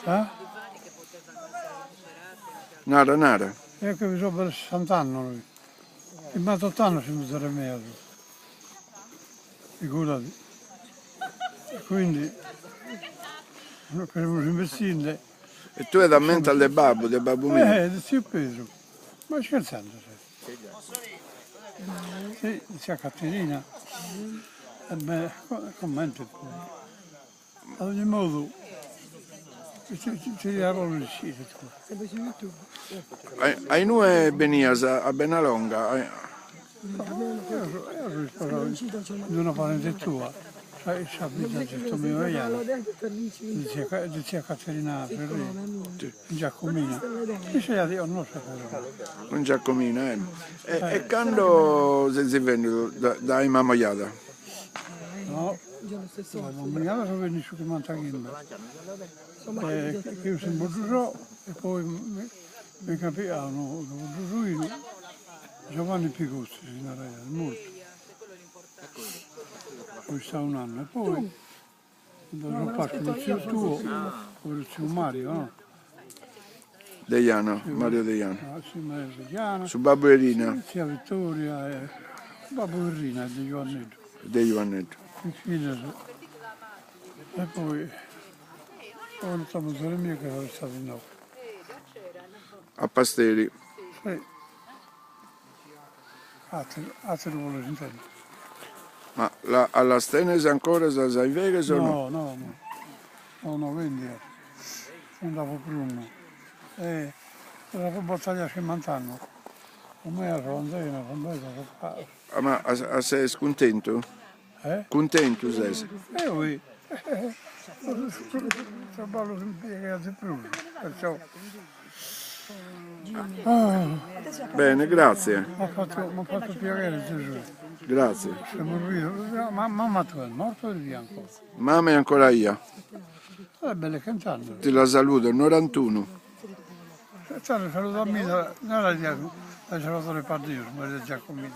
Eh? Nada, nada. Ecco che sono per 60 anni lui. In 28 anni ci sarebbe meglio. Figurati. E quindi, per investire, E tu hai da mente del babbo mio. sì, peso. Ma scherzando, sì, c'è Caterina. E beh, commenti. Ad ogni modo, ci diamo riuscito. Hai noi venias a Benalonga. Io risposto di una parente tua, sai, abita questo mio veiano, di zia Caterina Ferri, in Giacomina. E se io non sapevo. Un Giacomino, eh. E quando si venne da Imamoiada? No, la mamma sono venuti su Mantaghinda. Che io sono morto e poi mi capivano, Giovanni Picozzi, signora, molto. Poi sta un anno e poi sono parte del zio tuo, poi il zio Mario, no? Deiano, Mario Deiano. Ah, sì, Mario Deiano, Su Babbo Erina, zia Vittoria e Babbo Irrina di Giovannetto. De Giovannetto. E poi non siamo solo mie che sono stati no. A Pasteri. Sì. Altri vuole intendere. Ma alla Stenes ancora sai vere o no? No, quindi andavo prima. E era per battaglia 50 anni. Come era rondina, come era Ma sei scontento? Contento sei? oui. Trabalho impiegato prima, perciò. Bene, grazie. Mi ha fatto piacere Gesù. Grazie. Siamo riusciti. Mamma tua è morta o è via ancora? Mamma è ancora io. È bella cantando. Ti la saluto, 91. Saluto a me, non la salvatore Padre, Maria Giacomina.